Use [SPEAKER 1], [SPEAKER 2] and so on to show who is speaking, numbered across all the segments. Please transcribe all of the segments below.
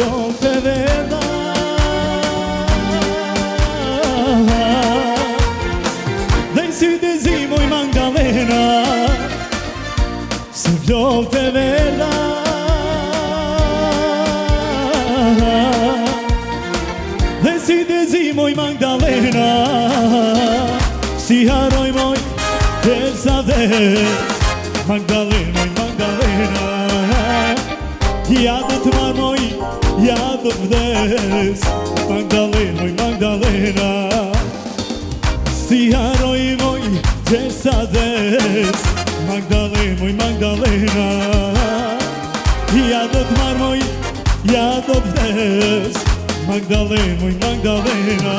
[SPEAKER 1] vlon të veda dhe i sy të zimoj mangalena se vlon të veda dhe i sy të zimoj Magdalena si haroj moj dersa des Magdalena, Magdalena ja do të marmoj, ja do të vdes Magdalena, Magdalena si haroj moj dersa des Magdalena, Magdalena ja do të marmoj, ja do të vdes Magdalena, Magdalena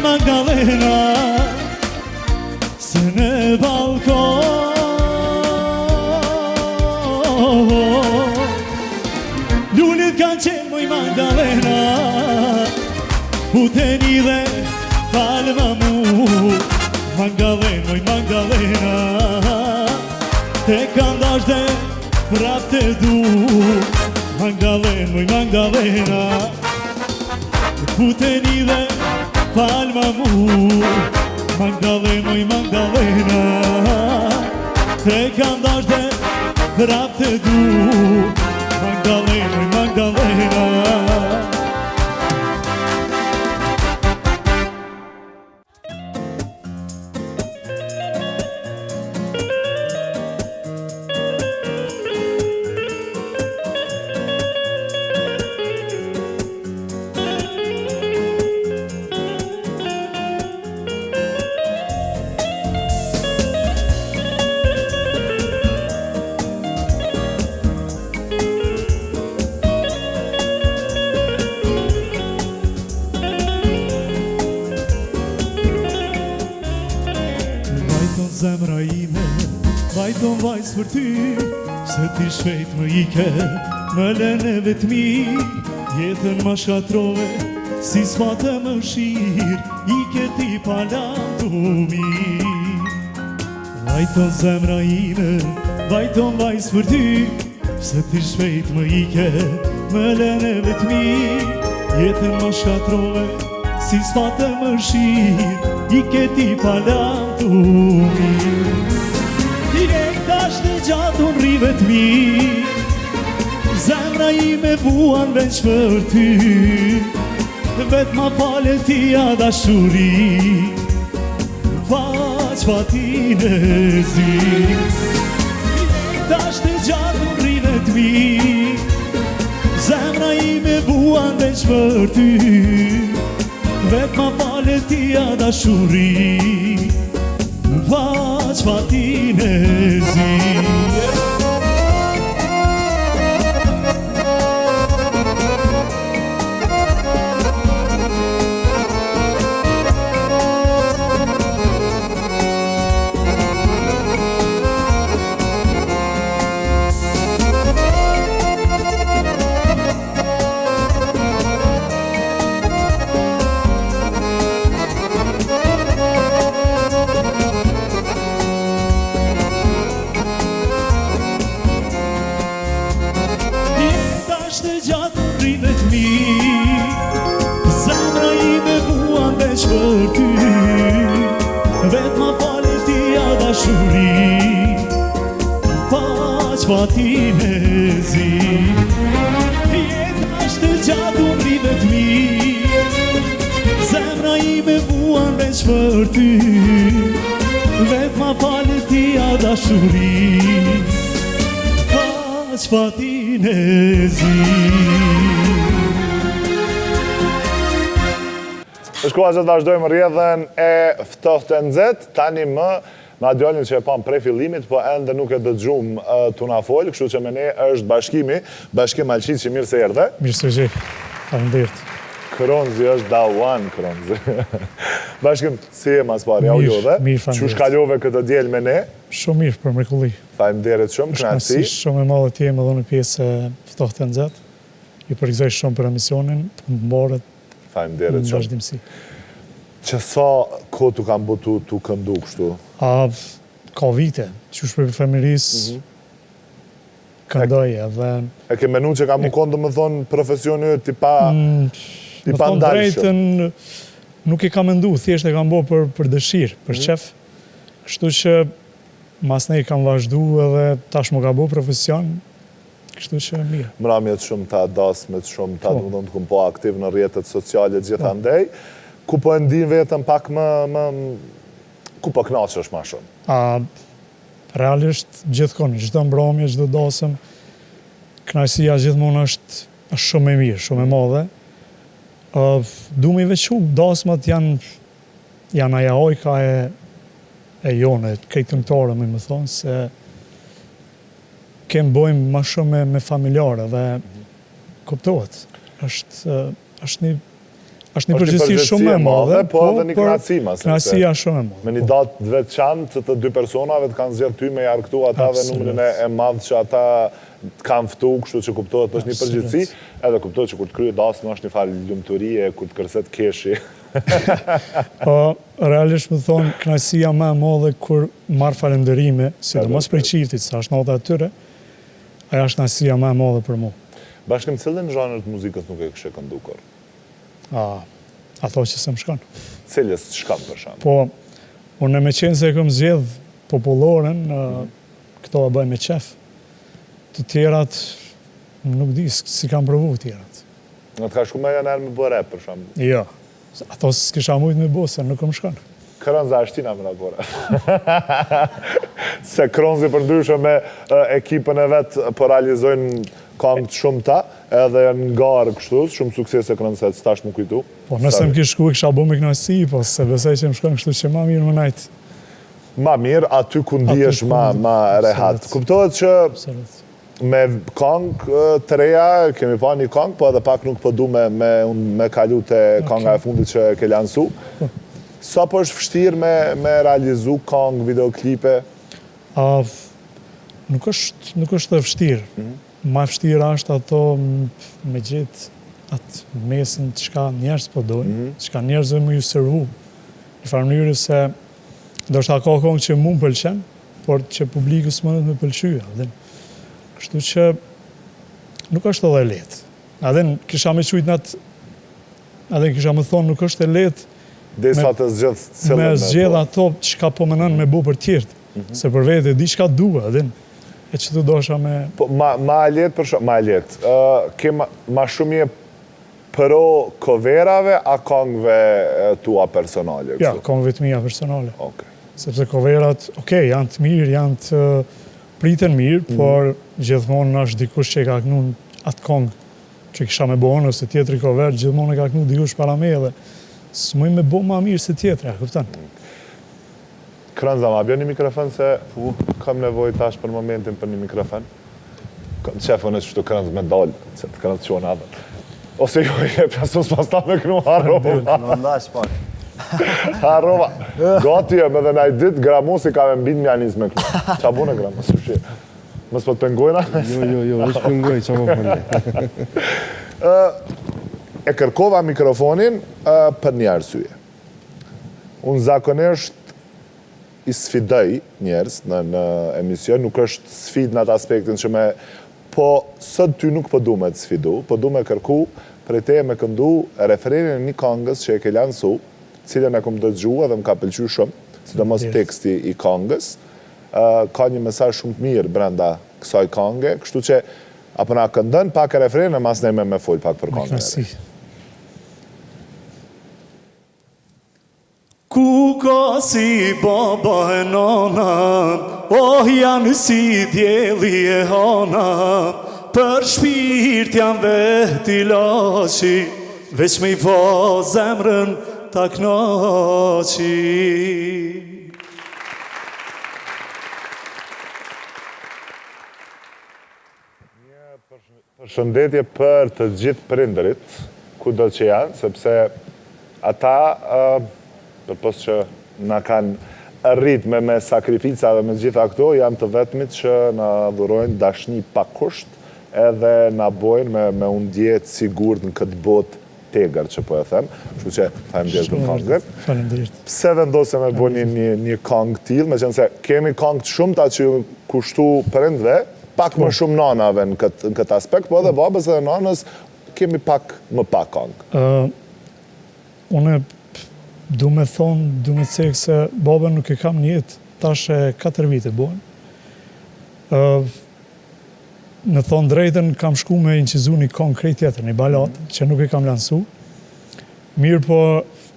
[SPEAKER 1] Magdalena se në balkon lullit kanë qenë moj Magdalena puteni dhe falma mu Magdalena, moj Magdalena te kanë dash dhe prap të du Magdalena, moj Magdalena puteni dhe palma mu Magdalena, oj Magdalena te kanë dash dhe prap të du Magdalena, oj Magdalena zemra ime, vajton vajs për ty se ti shpejt më ike, më lene vetëmi jetën ma shkatrove si s'pate më shir ike ti palam të mi vajton zemra ime, vajton vajs për ty se ti shpejt më ike, më lene vetëmi jetën ma shkatrove si s'pate më shir ike ti palam të mi direkt tash të gjatë unë rivet mi zemra ime vuan veç për ty vet ma pale ti a dashuri faq fatin e zi direkt tash të gjatë unë rivet mi zemra ime vuan veç për ty vet ma pale ti a dashuri faq fatin e zi fatin e zi jetë ashtë gjatë unë rivet mi zemra ime vuan veç për ty vet ma falë ti a dashuri faq fatin e zi
[SPEAKER 2] Është koha që të vazhdojmë rrjedhën e ftohtë e nxehtë, tani më me Adrianin që e pam prej fillimit, po ende nuk e dëgjum tu na fol, kështu që me ne është Bashkim Alqit, që mirë se erdhe.
[SPEAKER 1] Mirë se gjej, faleminderit.
[SPEAKER 2] Kronzi është Dawan Kronzi. Bashkim, si e mas pari, au jove?
[SPEAKER 1] Mirë, faleminderit.
[SPEAKER 2] Që shkallove këtë djelë me ne?
[SPEAKER 1] Shumë mirë, për mrekulli.
[SPEAKER 2] Faleminderit shumë, kënaqësi.
[SPEAKER 1] Shumë e madhe të jemi edhe në pjesë ftohtë e nxehtë. Ju përgëzoj shumë për emisionin, të mbarët
[SPEAKER 2] Faleminderit
[SPEAKER 1] në
[SPEAKER 2] shumë.
[SPEAKER 1] vazhdimsi.
[SPEAKER 2] Që sa kohë tu kam botu tu këndu kështu?
[SPEAKER 1] Ka vite, që shpër për femirisë, këndoj edhe...
[SPEAKER 2] E ke menu që ka më konë, më thonë, profesioni ti pa ndalëshëm?
[SPEAKER 1] Drejtën, nuk e ka mendu, thjesht e kam bo për dëshirë, për qef. Kështu që mas ne i kam vazhdu edhe tash më ka bo profesion, kështu që mirë.
[SPEAKER 2] Mramjet shumë ta, dasmet shumë ta, më thonë të kumë po aktiv në rjetët sociale gjithandej. Ku po e ndin vetëm pak ku po knaqesh ma shumë?
[SPEAKER 1] Realisht gjithkon, gjithdo mbromje, gjithdo dasëm, knajësia gjithmonë është shumë e mirë, shumë e madhe. Du me i vequ, dasmat janë aja ojka e jone, krejtë këngtore, me më thonë, se kemë bojmë ma shumë me familjare dhe kuptohet. Është një përgjithësi shumë e madhe,
[SPEAKER 2] po edhe një kënaqësi ma.
[SPEAKER 1] Kënaqësia shumë e madhe.
[SPEAKER 2] Me një datë veçantë të dy personave të kanë zgjedhur ty me jarktu ata dhe numrin e madh që ata kanë ftu, kështu që kuptohet është një përgjithësi, edhe kuptohet që kur të kryet dasmë është një farë lumturie, kur të kërset keshi.
[SPEAKER 1] Realisht më thonë, kënaqësia më e madhe kur marr falënderime, sidomos prej çiftit, sa është nata e tyre, ajo është kënaqësia më e madhe për mua.
[SPEAKER 2] Bashkim, cilën zhanër të muzikës nuk e këshe këndu kur?
[SPEAKER 1] Ato që se më shkon.
[SPEAKER 2] Cilës shkon për shkak?
[SPEAKER 1] Po, unë me qenë se e kom zgjedh populloren, këto e bëj me qef. Të tjerat, nuk di, si kam provu të tjerat.
[SPEAKER 2] Në të ka shku me janë me bërë për shkak?
[SPEAKER 1] Jo, ato s'kisha mujt me bo, se nuk më shkon.
[SPEAKER 2] Kronza është tina me në bërë. Se Kronzi për ndryshme me ekipën e vetë për realizojnë kangët shumë ta, edhe janë ngarë kështu, shumë sukses e Kronzet, s'tash më kujtu.
[SPEAKER 1] Po, nëse më kish shku e kisha bo me kënaqësi, po se besoj që më shkon kështu që ma mirë më najtë.
[SPEAKER 2] Ma mirë, aty ku ndihesh ma rehat. Kuptohet që me kangë të reja, kemi pa një kangë, po edhe pak nuk po du me kalu të kanga e fundit që ke lansu. Sa po është vështirë me realizu kangë, videoklipe?
[SPEAKER 1] Nuk është vështirë. Ma vështirë është ato me gjithë atë mesin që ka njerës po dojnë, që ka njerës dhe më ju servu. Në farë mënyrë se do është ka kongë që mu më pëlqen, por që publikus më nëtë me pëlqyja. Kështu që nuk është edhe letë. Adhen kisha me qujtë në atë, adhen kisha me thonë nuk është e letë me zgjedh ato që ka po mënën me bu për tjertë. Se për vete di që ka dua, adhen. E që të dosha me...
[SPEAKER 2] Ma letë për shumë, ma letë. Ke ma shumë je përo coverave a kongve tua personale?
[SPEAKER 1] Ja, kongve të mija personale. Sepse coverat, janë të mirë, janë të pritën mirë, por gjithmonë është dikush që e ka kënu atë kongë që kisha me bonë, ose tjetëri cover, gjithmonë e ka kënu dikush para me edhe. S'muj me bo ma mirë se tjetëri, a këpëtan.
[SPEAKER 2] Kronza, ma bjo një mikrofon se kam nevoj tash për momentin për një mikrofon. Qefën e që shtu Kronz me dalë, që të Kronz që adhe. Ose jo, je plasus pas ta me kënu harrova.
[SPEAKER 3] Në ndash pak.
[SPEAKER 2] Harrova. Gati e me dhe naj dit, Gramosi ka me mbin mjaniz me kënu. Qa bune Gramosi, shqe? Mësë po të pengojna?
[SPEAKER 3] Jo, është pengoj, qa po përne.
[SPEAKER 2] E kërkova mikrofonin për një arsye. Unë zakonisht i sfidoj njerës në emision, nuk është sfid në atë aspektin që me, po sot ty nuk po du me të sfidu, po du me kërku për e te me këndu refrenin e një kangës që e ke lansu, cilën e kom dëgjua dhe më ka pëlqy shumë, sidomos teksti i kangës, ka një mesaj shumë të mirë brenda kësaj kange, kështu që apo na këndën pak e refrenin e mas nejme me full pak për kangën.
[SPEAKER 1] Ku ka si baba e nana, janë si djeli e hana, për shpirt janë vet i lashi, veç me i va zemrën ta knaqi.
[SPEAKER 2] Përshëndetje për të gjithë prindërit, ku do që janë, sepse ata, përpos që na kanë rrit me sakrifica dhe me gjitha këto, janë të vetmit që na dhurojnë dashni pa kusht, edhe na bojnë me unë djetë sigurt në këtë botë tegër që po e them, kështu që faleminderit për këngën.
[SPEAKER 1] Faleminderit.
[SPEAKER 2] Pse vendosëm e bëni një këngë tillë, meqense kemi këngë të shumta që kushtu prindve, pak më shumë nanave në këtë aspekt, po edhe babës dhe nanës kemi pak më pak këngë.
[SPEAKER 1] Unë du me thonë, du me cekë se babën nuk e kam një jetë, tash e 4 vite bojnë. Në thonë drejten, kam shku me incizu një këngë krejt tjetër, një balatë, që nuk e kam lansu. Mirë po,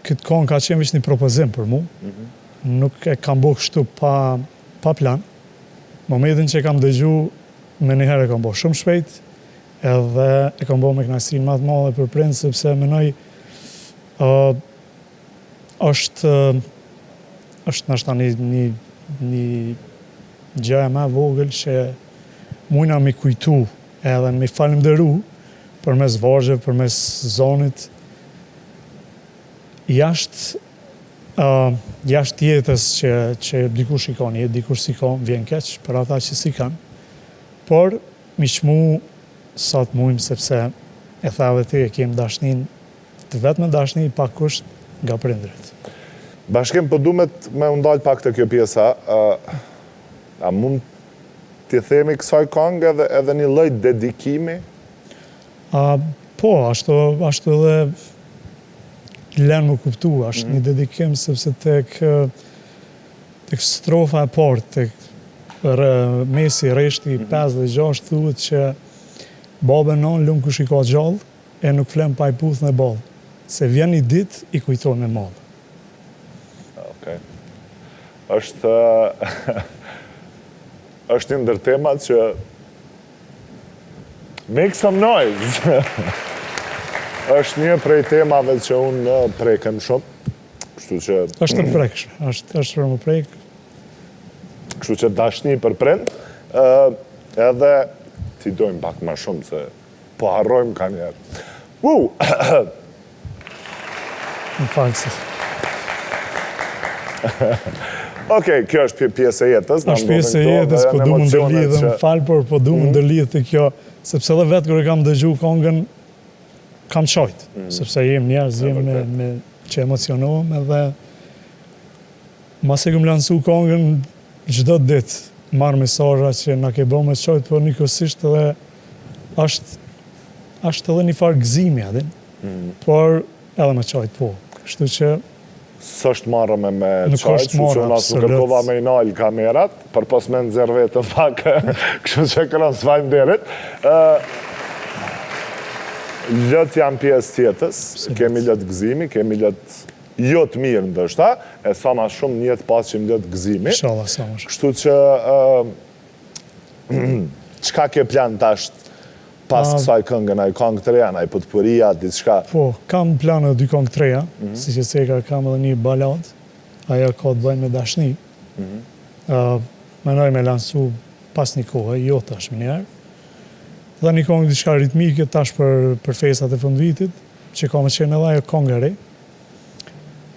[SPEAKER 1] këtë këngë ka qenë vishë një propozim për mu. Nuk e kam bo kështu pa plan. Momentin që e kam dëgju, me njëherë e kam bo shumë shpejt, edhe e kam bo me kënaqësinë më të madhe për prind, sepse menoj është nashta një gjëja më e vogël që mujna mi kujtu edhe mi falenderu përmes vargjev, përmes zonit, jashtë jetës që dikush shikon, dikush sikon, vjen keq për ata që si kanë, por mi qmu sa të mujmë, sepse e tha dhe ti e kemë dashnin, të vetë me dashni pa kusht nga prindrit.
[SPEAKER 2] Bashkim, po duhet me undalë pak të kjo pjesa, a mund t'i themi kësaj këngë edhe një lloj dedikimi?
[SPEAKER 1] Po, ashtu edhe lenë më kuptu, ashtë një dedikim, sepse tek strofa e partë, tek mesi, reshti, 5 dhe 6, thuhet që babën non lumë kush i ka gjallë, e nuk flem pa i puth në ballë, se vjen një dit i kujton me madhë.
[SPEAKER 2] Okej. Është një ndër temat që make some noise. Është një prej temave që unë prekem shumë. Kështu që
[SPEAKER 1] është të prekshme, është për më prek.
[SPEAKER 2] Kështu që dashni për prind, edhe t'i dojmë pak më shumë se po harrojmë ka njerë.
[SPEAKER 1] Në falësi.
[SPEAKER 2] Okej, kjo është pjesë e jetës.
[SPEAKER 1] Është pjesë e jetës, po du më ndërlidhë, më falë, po du më ndërlidhë të kjo, sepse edhe vetë kërë kam dëgju këngën, kam qajtë, sepse jem njerëz, jem që emocionohem, edhe mas e këm lansu këngën, çdo ditë marrë mesazha që na ke bë me qajtë, por njëkohësisht edhe është edhe një farë gëzimi, por edhe me qajtë po. Kështu që
[SPEAKER 2] s'është marrë me qajtë, që që nësë nuk kërkova me i nalë kamerat, për pos me nëzirë vetë të pak, kështu që këllon s'fajmë derit. Lëtë janë pjesë tjetës, kemi lëtë gëzimi, kemi lëtë jo të mirë ndështa, e sa ma shumë njëtë pas që më lëtë gëzimi.
[SPEAKER 1] Inshallah, sa më shumë.
[SPEAKER 2] Kështu që, qka ke plan tash pas kësaj këngën, ai këngë të reja, ai potpuria, diçka?
[SPEAKER 1] Po, kam planë 2 këngë të reja, si që seka kam edhe një balad, ajo ka të bëjnë me dashni. Menoj me lansu pas një kohë, jo tash më njerë. Dhe një këngë diçka ritmike tash për festat e fundvitit, që ka me qenë edhe ajo këngë e re.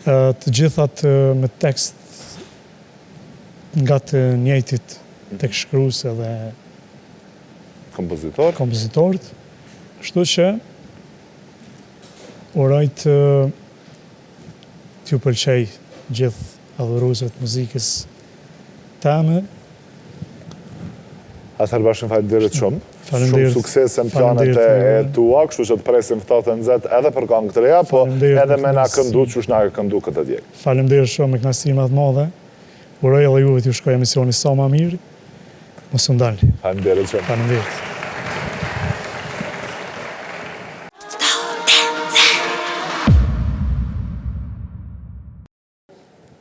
[SPEAKER 1] Të gjithat me tekst nga të njëjtit tek shkruese dhe kompozitorët. Kështu që uroj t'ju pëlqej gjithë adhuruesve të muzikës teme.
[SPEAKER 2] Atëherë bashkë faleminderit shumë.
[SPEAKER 1] Faleminderit.
[SPEAKER 2] Shumë sukses në planet e tua, kështu që të presim ftohtë nxehtë edhe për këngë të reja, po edhe me na këndu çush na këndu këtë djeg.
[SPEAKER 1] Faleminderit shumë, me kënaqësi më të madhe. Uroj edhe juve t'ju shkojë emisioni sa më mirë. Mos u ndalni.
[SPEAKER 2] Faleminderit shumë.
[SPEAKER 1] Faleminderit.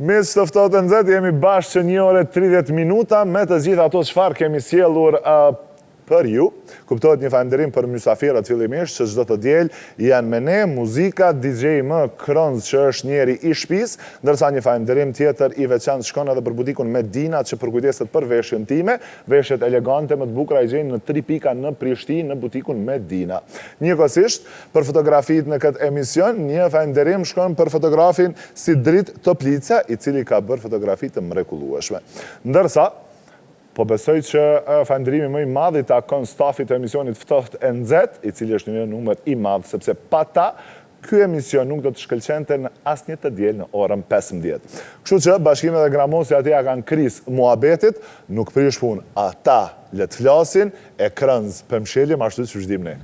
[SPEAKER 2] Mes të ftohtë nxehtë jemi bashkë që 1 orë 30 minuta me të gjithë ato çfarë kemi sjellur për ju. Kuptohet një falënderim për mysafirët fillimisht, që çdo të diel janë me ne, muzika, DJ më Kronz që është njeri i shtëpis, ndërsa një falënderim tjetër i veçantë shkon edhe për butikun Medina që përkujdeset për veshjen time, veshjet elegante më të bukura i gjejnë në 3 pika në Prishtinë në butikun Medina. Njëkohësisht, për fotografitë në këtë emision, një falënderim shkon për fotografin Sidrit Toplica, i cili ka bërë fotografi të mrekullueshme. Ndërsa, po besoj që falënderimi më i madh i takon stafit të emisionit Ftohtë e Nxehtë, i cili është një numër i madh, sepse pa ta, ky emision nuk do të shkëlqente në asnjë të diel në orën 15. Kështu që Bashkimi dhe Gramosi atje kanë kris muhabetit, nuk prish punë, ata le të flasin, e Kronz pemshelim ashtu siç dim ne.